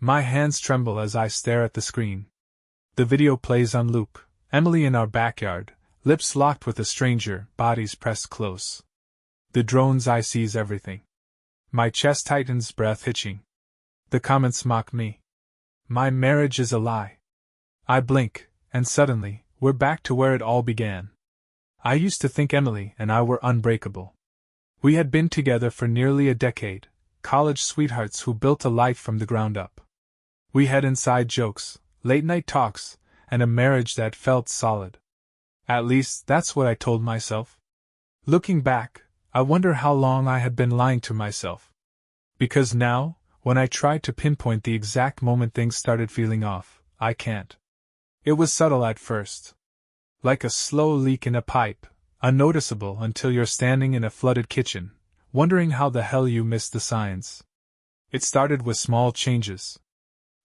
My hands tremble as I stare at the screen. The video plays on loop. Emily in our backyard, lips locked with a stranger, bodies pressed close. The drone's eye sees everything. My chest tightens, breath hitching. The comments mock me. My marriage is a lie. I blink, and suddenly, we're back to where it all began. I used to think Emily and I were unbreakable. We had been together for nearly a decade, college sweethearts who built a life from the ground up. We had inside jokes, late-night talks, and a marriage that felt solid. At least, that's what I told myself. Looking back, I wonder how long I had been lying to myself. Because now, when I tried to pinpoint the exact moment things started feeling off, I can't. It was subtle at first. Like a slow leak in a pipe, unnoticeable until you're standing in a flooded kitchen, wondering how the hell you missed the signs. It started with small changes.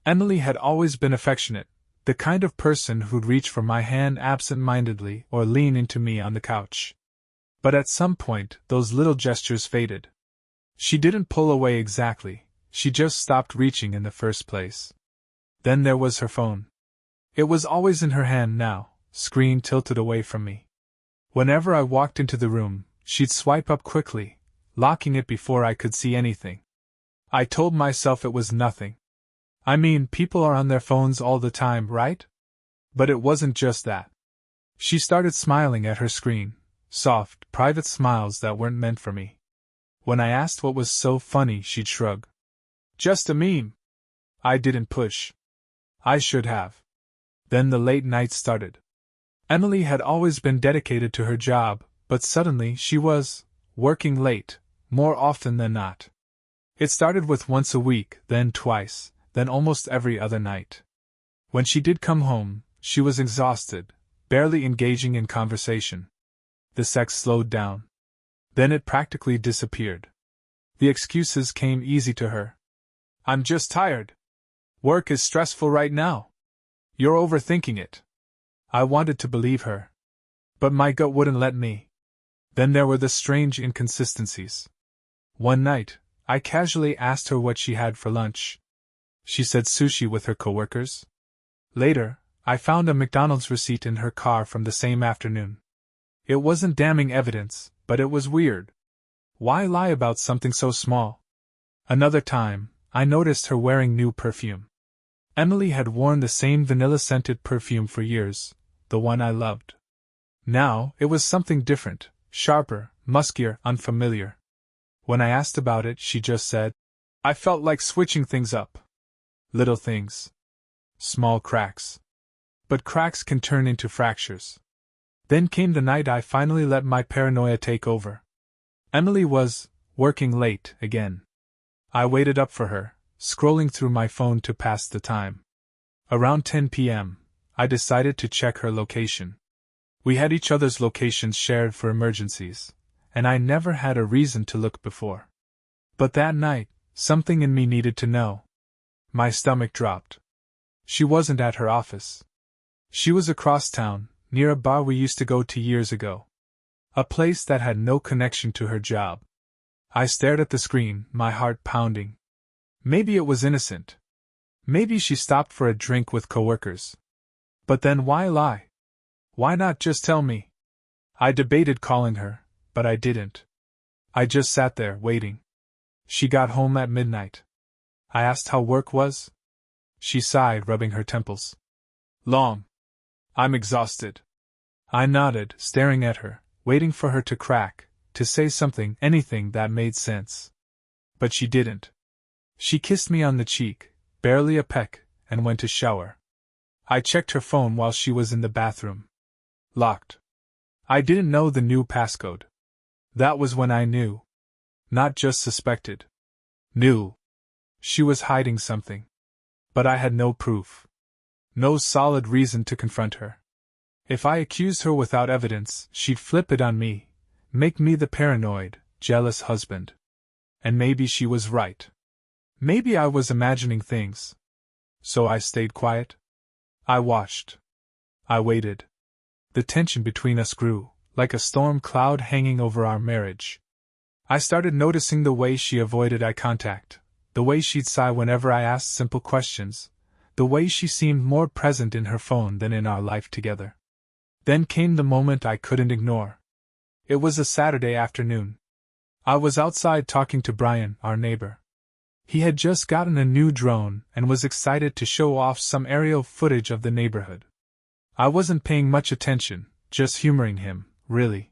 Emily had always been affectionate, the kind of person who'd reach for my hand absent-mindedly or lean into me on the couch. But at some point, those little gestures faded. She didn't pull away exactly, she just stopped reaching in the first place. Then there was her phone. It was always in her hand now, screen tilted away from me. Whenever I walked into the room, she'd swipe up quickly, locking it before I could see anything. I told myself it was nothing. I mean, people are on their phones all the time, right? But it wasn't just that. She started smiling at her screen, soft, private smiles that weren't meant for me. When I asked what was so funny, she'd shrug. Just a meme. I didn't push. I should have. Then the late nights started. Emily had always been dedicated to her job, but suddenly she was working late, more often than not. It started with once a week, then twice, then almost every other night. When she did come home, she was exhausted, barely engaging in conversation. The sex slowed down. Then it practically disappeared. The excuses came easy to her. I'm just tired. Work is stressful right now. You're overthinking it. I wanted to believe her. But my gut wouldn't let me. Then there were the strange inconsistencies. One night, I casually asked her what she had for lunch. She said sushi with her coworkers. Later, I found a McDonald's receipt in her car from the same afternoon. It wasn't damning evidence, but it was weird. Why lie about something so small? Another time, I noticed her wearing new perfume. Emily had worn the same vanilla-scented perfume for years, the one I loved. Now, it was something different, sharper, muskier, unfamiliar. When I asked about it, she just said, I felt like switching things up. Little things. Small cracks. But cracks can turn into fractures. Then came the night I finally let my paranoia take over. Emily was working late again. I waited up for her, scrolling through my phone to pass the time. Around 10 p.m., I decided to check her location. We had each other's locations shared for emergencies, and I never had a reason to look before. But that night, something in me needed to know. My stomach dropped. She wasn't at her office. She was across town, near a bar we used to go to years ago. A place that had no connection to her job. I stared at the screen, my heart pounding. Maybe it was innocent. Maybe she stopped for a drink with coworkers. But then why lie? Why not just tell me? I debated calling her, but I didn't. I just sat there, waiting. She got home at midnight. I asked how work was. She sighed, rubbing her temples. Long. I'm exhausted. I nodded, staring at her, waiting for her to crack, to say something, anything that made sense. But she didn't. She kissed me on the cheek, barely a peck, and went to shower. I checked her phone while she was in the bathroom. Locked. I didn't know the new passcode. That was when I knew. Not just suspected. Knew. She was hiding something. But I had no proof. No solid reason to confront her. If I accused her without evidence, she'd flip it on me, make me the paranoid, jealous husband. And maybe she was right. Maybe I was imagining things. So I stayed quiet. I watched. I waited. The tension between us grew, like a storm cloud hanging over our marriage. I started noticing the way she avoided eye contact, the way she'd sigh whenever I asked simple questions, the way she seemed more present in her phone than in our life together. Then came the moment I couldn't ignore. It was a Saturday afternoon. I was outside talking to Brian, our neighbor. He had just gotten a new drone and was excited to show off some aerial footage of the neighborhood. I wasn't paying much attention, just humoring him, really.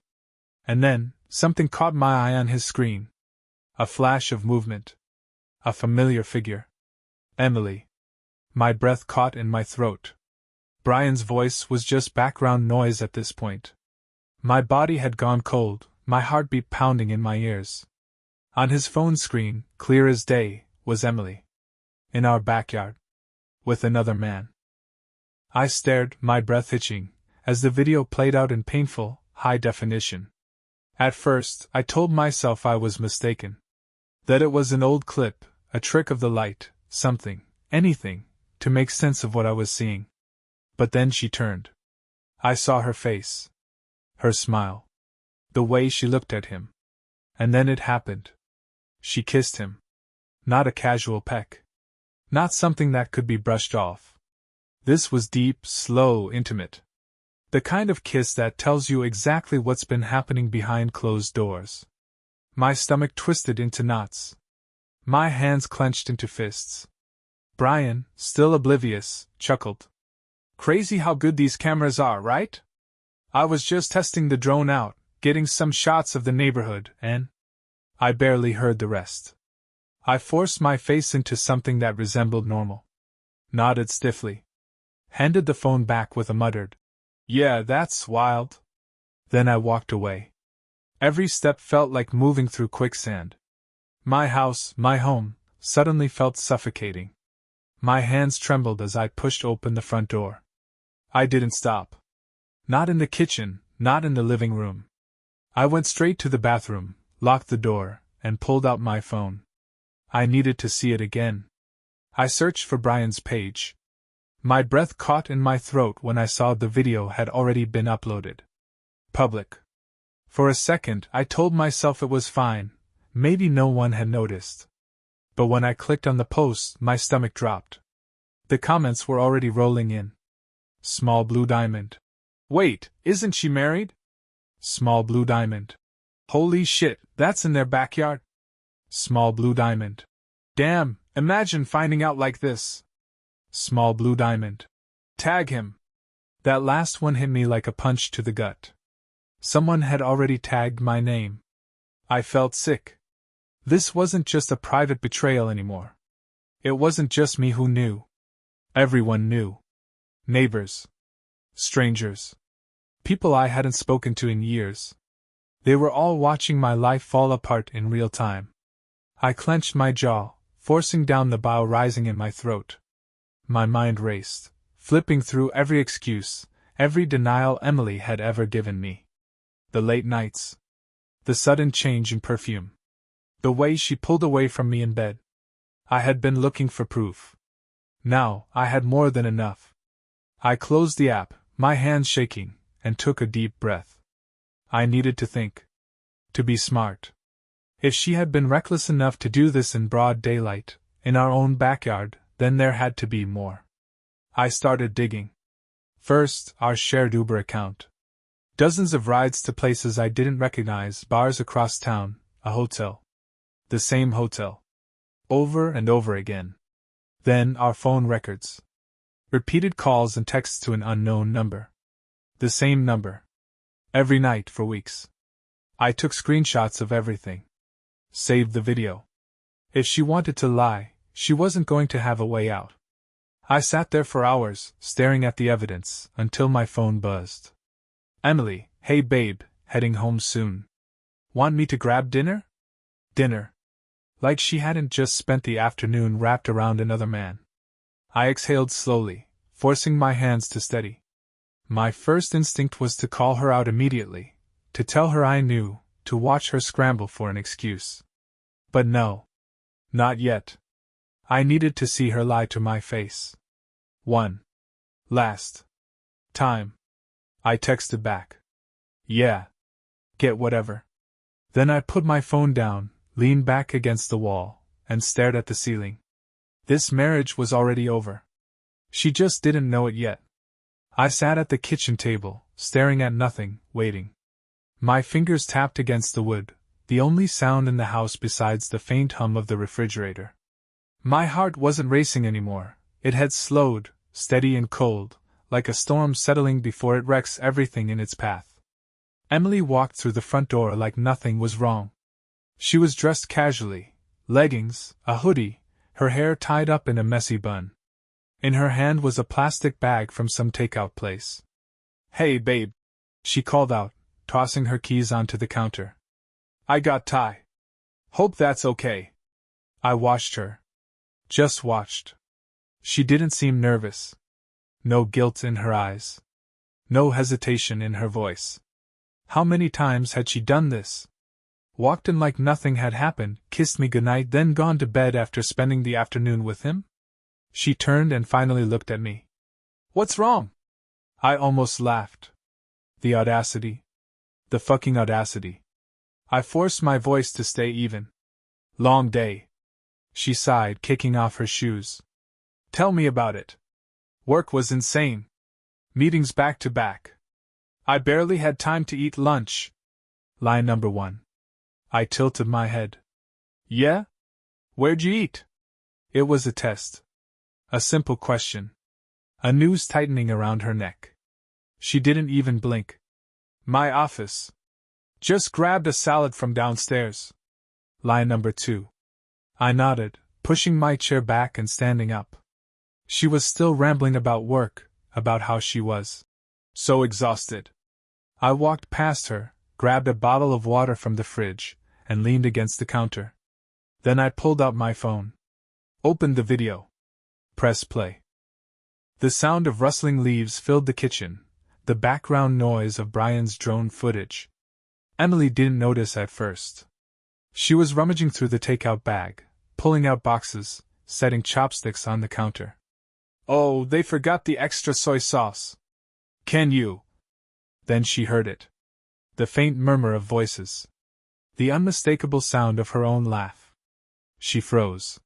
And then, something caught my eye on his screen. A flash of movement. A familiar figure. Emily. My breath caught in my throat. Brian's voice was just background noise at this point. My body had gone cold, my heartbeat pounding in my ears. On his phone screen, clear as day, was Emily. In our backyard. With another man. I stared, my breath hitching, as the video played out in painful, high definition. At first, I told myself I was mistaken. That it was an old clip, a trick of the light, something, anything, to make sense of what I was seeing. But then she turned. I saw her face. Her smile. The way she looked at him. And then it happened. She kissed him. Not a casual peck. Not something that could be brushed off. This was deep, slow, intimate. The kind of kiss that tells you exactly what's been happening behind closed doors. My stomach twisted into knots. My hands clenched into fists. Brian, still oblivious, chuckled. Crazy how good these cameras are, right? I was just testing the drone out, getting some shots of the neighborhood, and I barely heard the rest. I forced my face into something that resembled normal. Nodded stiffly. Handed the phone back with a muttered, "Yeah, that's wild." Then I walked away. Every step felt like moving through quicksand. My house, my home, suddenly felt suffocating. My hands trembled as I pushed open the front door. I didn't stop. Not in the kitchen, not in the living room. I went straight to the bathroom, locked the door, and pulled out my phone. I needed to see it again. I searched for Brian's page. My breath caught in my throat when I saw the video had already been uploaded. Public. For a second, I told myself it was fine, maybe no one had noticed. But when I clicked on the post, my stomach dropped. The comments were already rolling in. Small blue diamond. Wait, isn't she married? Small blue diamond. Holy shit, that's in their backyard? Small blue diamond. Damn, imagine finding out like this. Small blue diamond. Tag him. That last one hit me like a punch to the gut. Someone had already tagged my name. I felt sick. This wasn't just a private betrayal anymore. It wasn't just me who knew. Everyone knew. Neighbors. Strangers. People I hadn't spoken to in years. They were all watching my life fall apart in real time. I clenched my jaw, forcing down the bile rising in my throat. My mind raced, flipping through every excuse, every denial Emily had ever given me. The late nights. The sudden change in perfume. The way she pulled away from me in bed. I had been looking for proof. Now, I had more than enough. I closed the app, my hands shaking, and took a deep breath. I needed to think. To be smart. If she had been reckless enough to do this in broad daylight, in our own backyard, then there had to be more. I started digging. First, our shared Uber account. Dozens of rides to places I didn't recognize, bars across town, a hotel. The same hotel. Over and over again. Then our phone records. Repeated calls and texts to an unknown number. The same number. Every night for weeks. I took screenshots of everything. Saved the video. If she wanted to lie, she wasn't going to have a way out. I sat there for hours, staring at the evidence, until my phone buzzed. Emily, hey babe, heading home soon. Want me to grab dinner? Dinner. Like she hadn't just spent the afternoon wrapped around another man. I exhaled slowly, forcing my hands to steady. My first instinct was to call her out immediately, to tell her I knew, to watch her scramble for an excuse. But no. Not yet. I needed to see her lie to my face. One last time. I texted back. Yeah. Get whatever. Then I put my phone down, leaned back against the wall, and stared at the ceiling. This marriage was already over. She just didn't know it yet. I sat at the kitchen table, staring at nothing, waiting. My fingers tapped against the wood, the only sound in the house besides the faint hum of the refrigerator. My heart wasn't racing anymore. It had slowed, steady and cold, like a storm settling before it wrecks everything in its path. Emily walked through the front door like nothing was wrong. She was dressed casually, leggings, a hoodie, her hair tied up in a messy bun. In her hand was a plastic bag from some takeout place. "Hey, babe," she called out, tossing her keys onto the counter. "I got Thai. Hope that's okay." I watched her. Just watched. She didn't seem nervous. No guilt in her eyes. No hesitation in her voice. How many times had she done this? Walked in like nothing had happened, kissed me goodnight, then gone to bed after spending the afternoon with him? She turned and finally looked at me. "What's wrong?" I almost laughed. The audacity. The fucking audacity. I forced my voice to stay even. "Long day." She sighed, kicking off her shoes. "Tell me about it. Work was insane. Meetings back to back. I barely had time to eat lunch." Line number 1. I tilted my head. "Yeah? Where'd you eat?" It was a test. A simple question. A noose tightening around her neck. She didn't even blink. "My office. Just grabbed a salad from downstairs." Line number 2. I nodded, pushing my chair back and standing up. She was still rambling about work, about how she was so exhausted. I walked past her, grabbed a bottle of water from the fridge, and leaned against the counter. Then I pulled out my phone. Opened the video. Press play. The sound of rustling leaves filled the kitchen, the background noise of Brian's drone footage. Emily didn't notice at first. She was rummaging through the takeout bag, pulling out boxes, setting chopsticks on the counter. "Oh, they forgot the extra soy sauce. Can you?" Then she heard it. The faint murmur of voices. The unmistakable sound of her own laugh. She froze.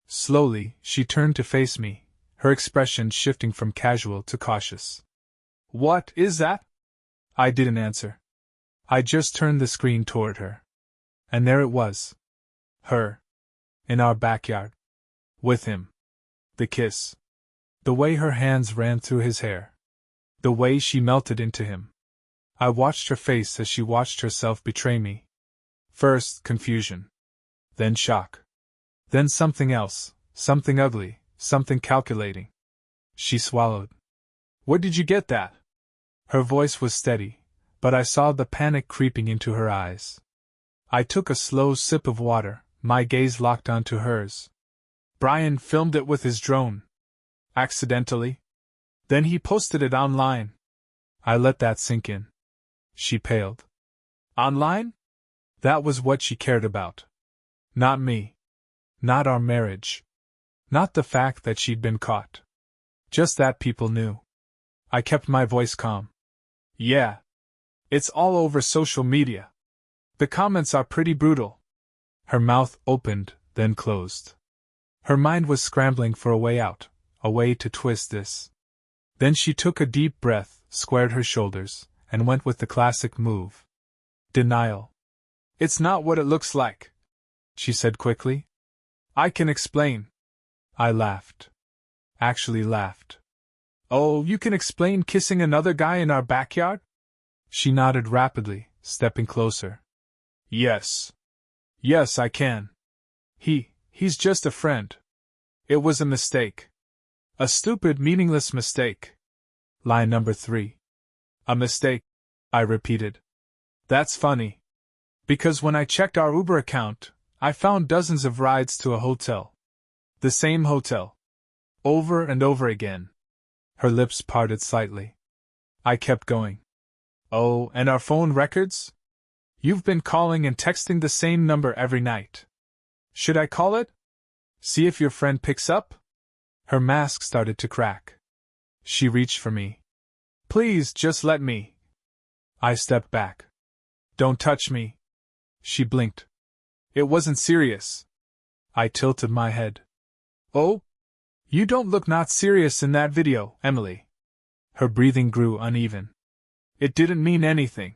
Slowly, she turned to face me, her expression shifting from casual to cautious. "What is that?" I didn't answer. I just turned the screen toward her. And there it was. Her. In our backyard. With him. The kiss. The way her hands ran through his hair. The way she melted into him. I watched her face as she watched herself betray me. First, confusion. Then shock. Then something else, something ugly, something calculating. She swallowed. "Where did you get that?" Her voice was steady, but I saw the panic creeping into her eyes. I took a slow sip of water, my gaze locked onto hers. "Brian filmed it with his drone. Accidentally. Then he posted it online." I let that sink in. She paled. "Online?" That was what she cared about. Not me. Not our marriage. Not the fact that she'd been caught. Just that people knew. I kept my voice calm. "Yeah. It's all over social media. The comments are pretty brutal." Her mouth opened, then closed. Her mind was scrambling for a way out, a way to twist this. Then she took a deep breath, squared her shoulders, and went with the classic move. Denial. "It's not what it looks like," she said quickly. "I can explain." I laughed. Actually laughed. "Oh, you can explain kissing another guy in our backyard?" She nodded rapidly, stepping closer. "Yes. Yes, I can. He's just a friend. It was a mistake. A stupid, meaningless mistake." Line number 3. "A mistake," I repeated. "That's funny. Because when I checked our Uber account, I found dozens of rides to a hotel. The same hotel. Over and over again." Her lips parted slightly. I kept going. "Oh, and our phone records? You've been calling and texting the same number every night. Should I call it? See if your friend picks up?" Her mask started to crack. She reached for me. "Please, just let me." I stepped back. "Don't touch me." She blinked. "It wasn't serious." I tilted my head. Oh? You don't look not serious in that video, Emily. Her breathing grew uneven. It didn't mean anything.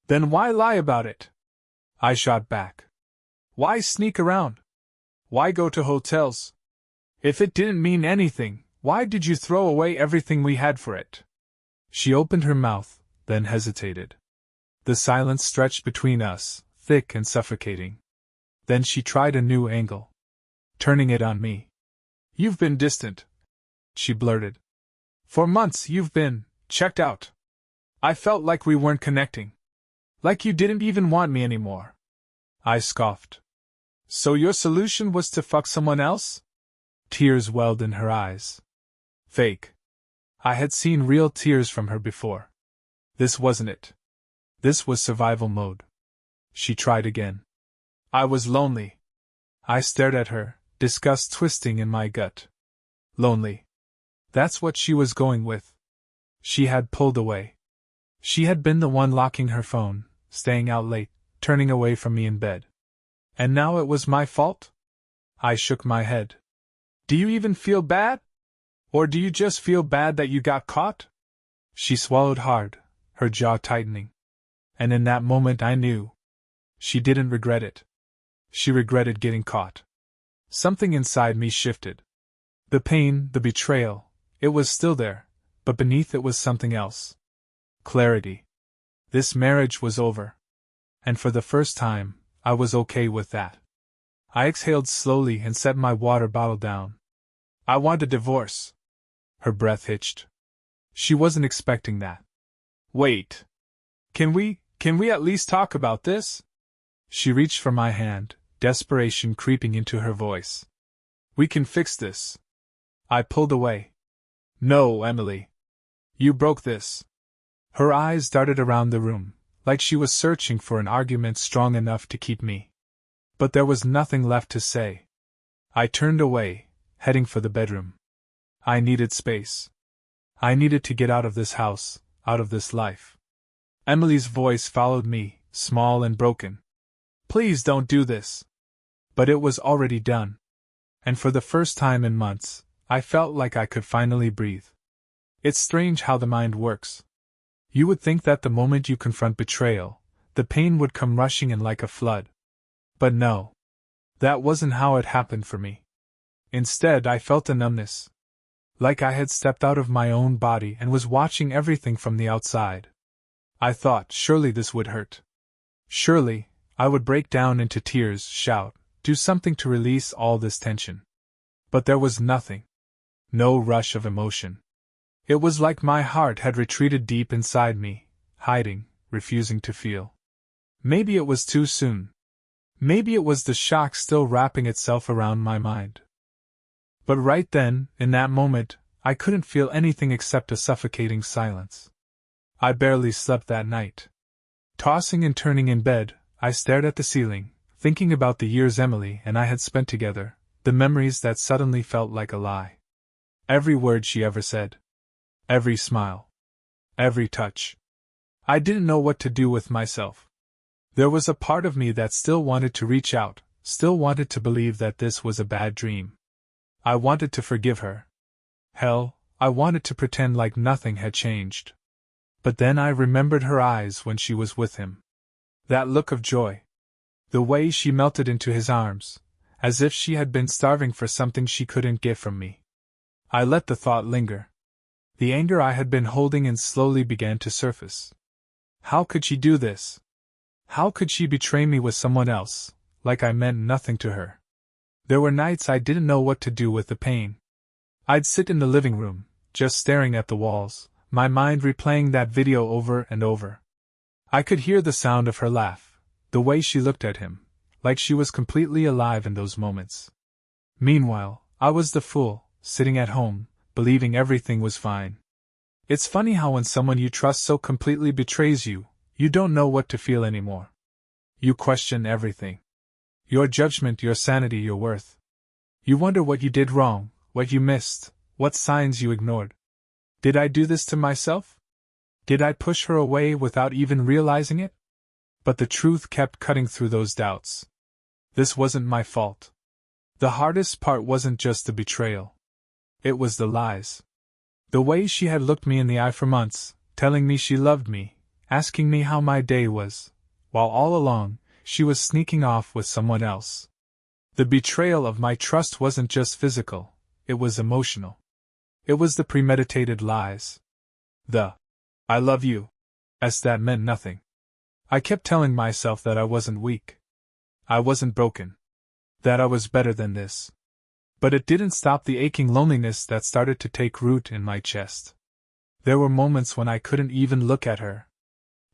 Then why lie about it? I shot back. Why sneak around? Why go to hotels? If it didn't mean anything, why did you throw away everything we had for it? She opened her mouth, then hesitated. The silence stretched between us, thick and suffocating. Then she tried a new angle. Turning it on me. You've been distant, she blurted. For months you've been checked out. I felt like we weren't connecting. Like you didn't even want me anymore. I scoffed. So your solution was to fuck someone else? Tears welled in her eyes. Fake. I had seen real tears from her before. This wasn't it. This was survival mode. She tried again. I was lonely. I stared at her, disgust twisting in my gut. Lonely. That's what she was going with. She had pulled away. She had been the one locking her phone, staying out late, turning away from me in bed. And now it was my fault? I shook my head. Do you even feel bad? Or do you just feel bad that you got caught? She swallowed hard, her jaw tightening. And in that moment I knew. She didn't regret it. She regretted getting caught. Something inside me shifted. The pain, the betrayal, it was still there, but beneath it was something else. Clarity. This marriage was over. And for the first time, I was okay with that. I exhaled slowly and set my water bottle down. I want a divorce. Her breath hitched. She wasn't expecting that. Wait. Can we at least talk about this? She reached for my hand, desperation creeping into her voice. We can fix this. I pulled away. No, Emily. You broke this. Her eyes darted around the room, like she was searching for an argument strong enough to keep me. But there was nothing left to say. I turned away, heading for the bedroom. I needed space. I needed to get out of this house, out of this life. Emily's voice followed me, small and broken. Please don't do this. But it was already done. And for the first time in months, I felt like I could finally breathe. It's strange how the mind works. You would think that the moment you confront betrayal, the pain would come rushing in like a flood. But no. That wasn't how it happened for me. Instead, I felt a numbness. Like I had stepped out of my own body and was watching everything from the outside. I thought, surely this would hurt. Surely, I would break down into tears, shout, do something to release all this tension. But there was nothing. No rush of emotion. It was like my heart had retreated deep inside me, hiding, refusing to feel. Maybe it was too soon. Maybe it was the shock still wrapping itself around my mind. But right then, in that moment, I couldn't feel anything except a suffocating silence. I barely slept that night. Tossing and turning in bed, I stared at the ceiling, thinking about the years Emily and I had spent together, the memories that suddenly felt like a lie. Every word she ever said. Every smile. Every touch. I didn't know what to do with myself. There was a part of me that still wanted to reach out, still wanted to believe that this was a bad dream. I wanted to forgive her. Hell, I wanted to pretend like nothing had changed. But then I remembered her eyes when she was with him. That look of joy. The way she melted into his arms, as if she had been starving for something she couldn't get from me. I let the thought linger. The anger I had been holding in slowly began to surface. How could she do this? How could she betray me with someone else, like I meant nothing to her? There were nights I didn't know what to do with the pain. I'd sit in the living room, just staring at the walls, my mind replaying that video over and over. I could hear the sound of her laugh, the way she looked at him, like she was completely alive in those moments. Meanwhile, I was the fool, sitting at home, believing everything was fine. It's funny how when someone you trust so completely betrays you, you don't know what to feel anymore. You question everything. Your judgment, your sanity, your worth. You wonder what you did wrong, what you missed, what signs you ignored. Did I do this to myself? Did I push her away without even realizing it? But the truth kept cutting through those doubts. This wasn't my fault. The hardest part wasn't just the betrayal. It was the lies. The way she had looked me in the eye for months, telling me she loved me, asking me how my day was, while all along, she was sneaking off with someone else. The betrayal of my trust wasn't just physical, it was emotional. It was the premeditated lies. The "I love you" as that meant nothing. I kept telling myself that I wasn't weak. I wasn't broken. That I was better than this. But it didn't stop the aching loneliness that started to take root in my chest. There were moments when I couldn't even look at her.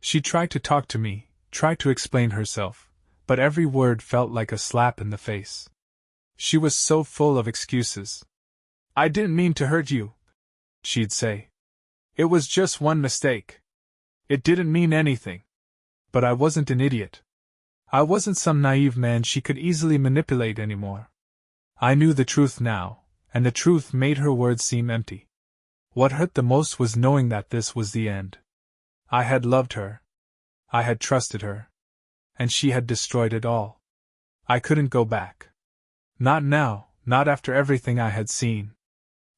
She tried to talk to me, tried to explain herself, but every word felt like a slap in the face. She was so full of excuses. "I didn't mean to hurt you," she'd say. "It was just one mistake. It didn't mean anything." But I wasn't an idiot. I wasn't some naive man she could easily manipulate anymore. I knew the truth now, and the truth made her words seem empty. What hurt the most was knowing that this was the end. I had loved her. I had trusted her. And she had destroyed it all. I couldn't go back. Not now, not after everything I had seen.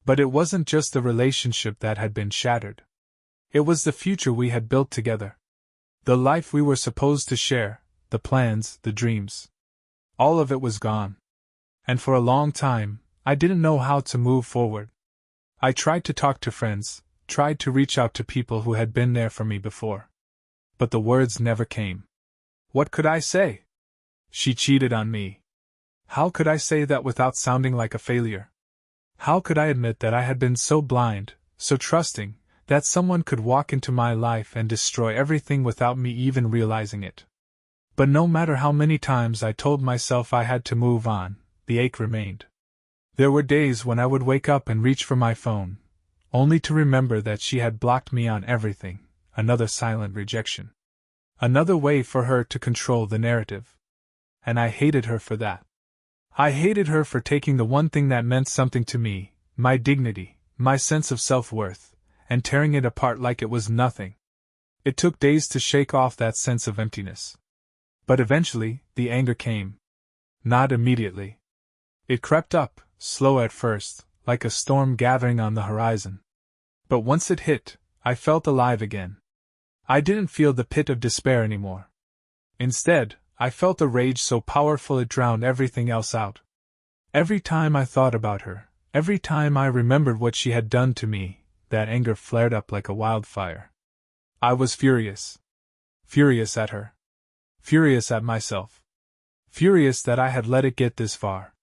But it wasn't just the relationship that had been shattered. It was the future we had built together. The life we were supposed to share, the plans, the dreams. All of it was gone. And for a long time, I didn't know how to move forward. I tried to talk to friends, tried to reach out to people who had been there for me before. But the words never came. What could I say? She cheated on me. How could I say that without sounding like a failure? How could I admit that I had been so blind, so trusting, that someone could walk into my life and destroy everything without me even realizing it? But no matter how many times I told myself I had to move on, the ache remained. There were days when I would wake up and reach for my phone, only to remember that she had blocked me on everything, another silent rejection. Another way for her to control the narrative. And I hated her for that. I hated her for taking the one thing that meant something to me, my dignity, my sense of self-worth, and tearing it apart like it was nothing. It took days to shake off that sense of emptiness. But eventually, the anger came. Not immediately. It crept up, slow at first, like a storm gathering on the horizon. But once it hit, I felt alive again. I didn't feel the pit of despair anymore. Instead, I felt a rage so powerful it drowned everything else out. Every time I thought about her, every time I remembered what she had done to me, that anger flared up like a wildfire. I was furious. Furious at her. Furious at myself. Furious that I had let it get this far.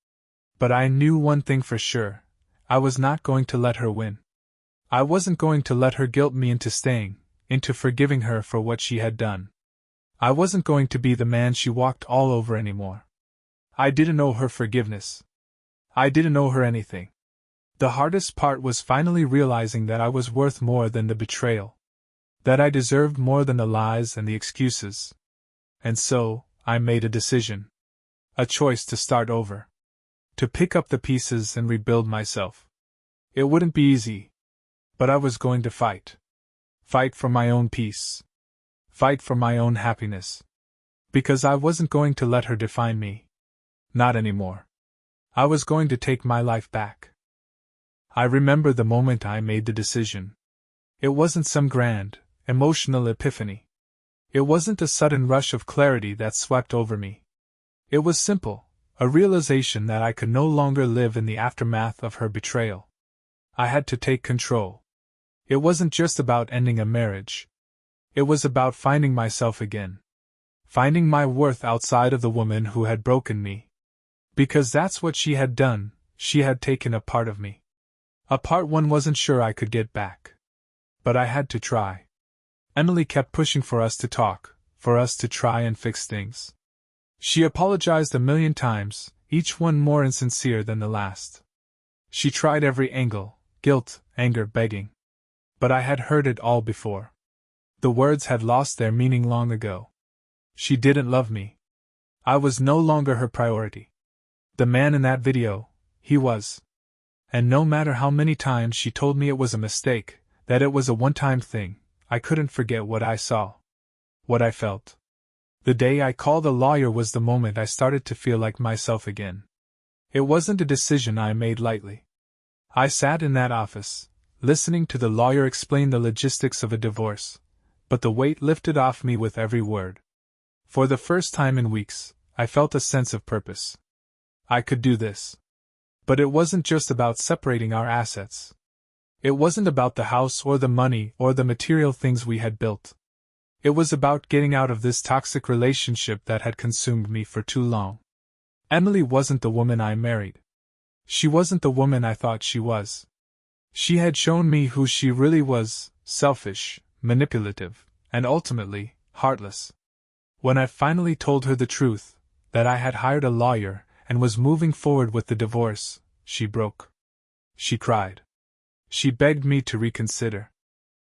But I knew one thing for sure. I was not going to let her win. I wasn't going to let her guilt me into staying, into forgiving her for what she had done. I wasn't going to be the man she walked all over anymore. I didn't owe her forgiveness. I didn't owe her anything. The hardest part was finally realizing that I was worth more than the betrayal. That I deserved more than the lies and the excuses. And so, I made a decision. A choice to start over. To pick up the pieces and rebuild myself. It wouldn't be easy. But I was going to fight. Fight for my own peace. Fight for my own happiness. Because I wasn't going to let her define me. Not anymore. I was going to take my life back. I remember the moment I made the decision. It wasn't some grand, emotional epiphany. It wasn't a sudden rush of clarity that swept over me. It was simple, a realization that I could no longer live in the aftermath of her betrayal. I had to take control. It wasn't just about ending a marriage. It was about finding myself again. Finding my worth outside of the woman who had broken me. Because that's what she had done, she had taken a part of me. A part one wasn't sure I could get back. But I had to try. Emily kept pushing for us to talk, for us to try and fix things. She apologized a million times, each one more insincere than the last. She tried every angle, guilt, anger, begging. But I had heard it all before. The words had lost their meaning long ago. She didn't love me. I was no longer her priority. The man in that video, he was. And no matter how many times she told me it was a mistake, that it was a one-time thing, I couldn't forget what I saw. What I felt. The day I called a lawyer was the moment I started to feel like myself again. It wasn't a decision I made lightly. I sat in that office, listening to the lawyer explain the logistics of a divorce, but the weight lifted off me with every word. For the first time in weeks, I felt a sense of purpose. I could do this. But it wasn't just about separating our assets. It wasn't about the house or the money or the material things we had built. It was about getting out of this toxic relationship that had consumed me for too long. Emily wasn't the woman I married. She wasn't the woman I thought she was. She had shown me who she really was: selfish, manipulative, and ultimately, heartless. When I finally told her the truth, that I had hired a lawyer and was moving forward with the divorce, she broke. She cried. She begged me to reconsider.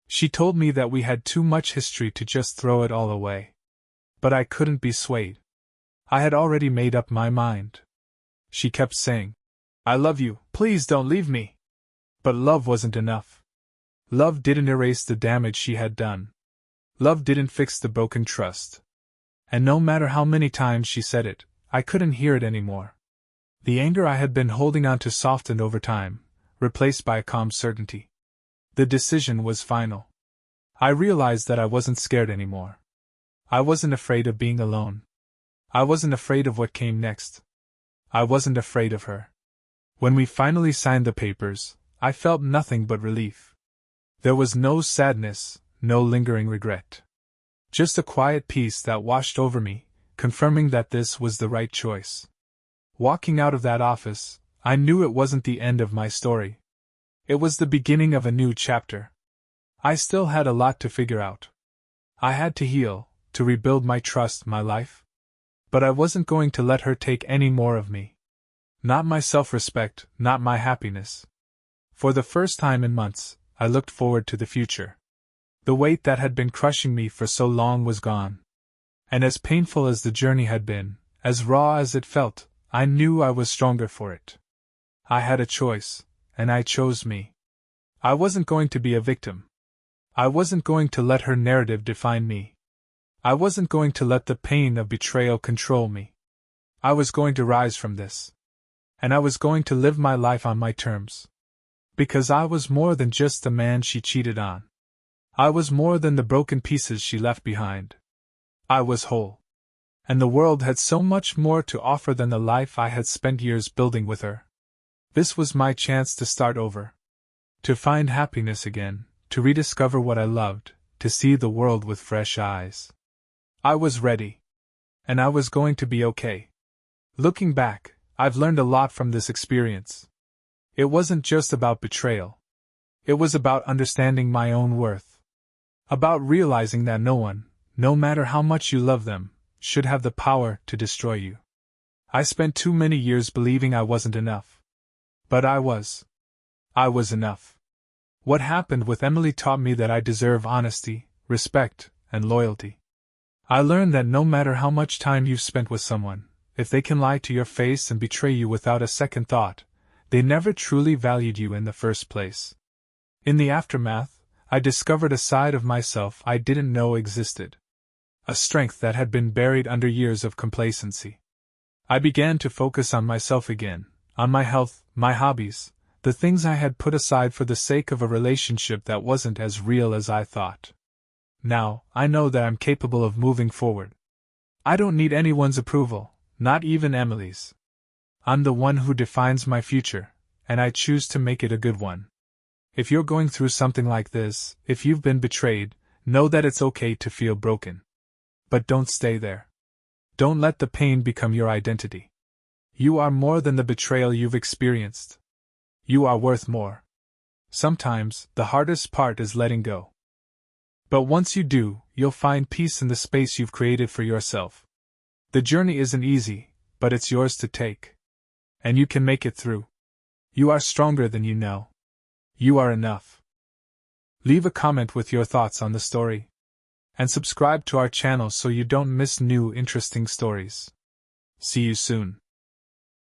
She told me that we had too much history to just throw it all away. But I couldn't be swayed. I had already made up my mind. She kept saying, "I love you, please don't leave me." But love wasn't enough. Love didn't erase the damage she had done. Love didn't fix the broken trust. And no matter how many times she said it, I couldn't hear it anymore. The anger I had been holding on to softened over time, replaced by a calm certainty. The decision was final. I realized that I wasn't scared anymore. I wasn't afraid of being alone. I wasn't afraid of what came next. I wasn't afraid of her. When we finally signed the papers, I felt nothing but relief. There was no sadness, no lingering regret. Just a quiet peace that washed over me, confirming that this was the right choice. Walking out of that office, I knew it wasn't the end of my story. It was the beginning of a new chapter. I still had a lot to figure out. I had to heal, to rebuild my trust, my life. But I wasn't going to let her take any more of me. Not my self-respect, not my happiness. For the first time in months, I looked forward to the future. The weight that had been crushing me for so long was gone. And as painful as the journey had been, as raw as it felt, I knew I was stronger for it. I had a choice, and I chose me. I wasn't going to be a victim. I wasn't going to let her narrative define me. I wasn't going to let the pain of betrayal control me. I was going to rise from this. And I was going to live my life on my terms. Because I was more than just the man she cheated on. I was more than the broken pieces she left behind. I was whole. And the world had so much more to offer than the life I had spent years building with her. This was my chance to start over. To find happiness again, to rediscover what I loved, to see the world with fresh eyes. I was ready. And I was going to be okay. Looking back, I've learned a lot from this experience. It wasn't just about betrayal. It was about understanding my own worth. About realizing that no one, no matter how much you love them, should have the power to destroy you. I spent too many years believing I wasn't enough. But I was. I was enough. What happened with Emily taught me that I deserve honesty, respect, and loyalty. I learned that no matter how much time you've spent with someone, if they can lie to your face and betray you without a second thought, they never truly valued you in the first place. In the aftermath, I discovered a side of myself I didn't know existed. A strength that had been buried under years of complacency. I began to focus on myself again, on my health, my hobbies, the things I had put aside for the sake of a relationship that wasn't as real as I thought. Now, I know that I'm capable of moving forward. I don't need anyone's approval, not even Emily's. I'm the one who defines my future, and I choose to make it a good one. If you're going through something like this, if you've been betrayed, know that it's okay to feel broken. But don't stay there. Don't let the pain become your identity. You are more than the betrayal you've experienced. You are worth more. Sometimes, the hardest part is letting go. But once you do, you'll find peace in the space you've created for yourself. The journey isn't easy, but it's yours to take. And you can make it through. You are stronger than you know. You are enough. Leave a comment with your thoughts on the story. And subscribe to our channel so you don't miss new interesting stories. See you soon.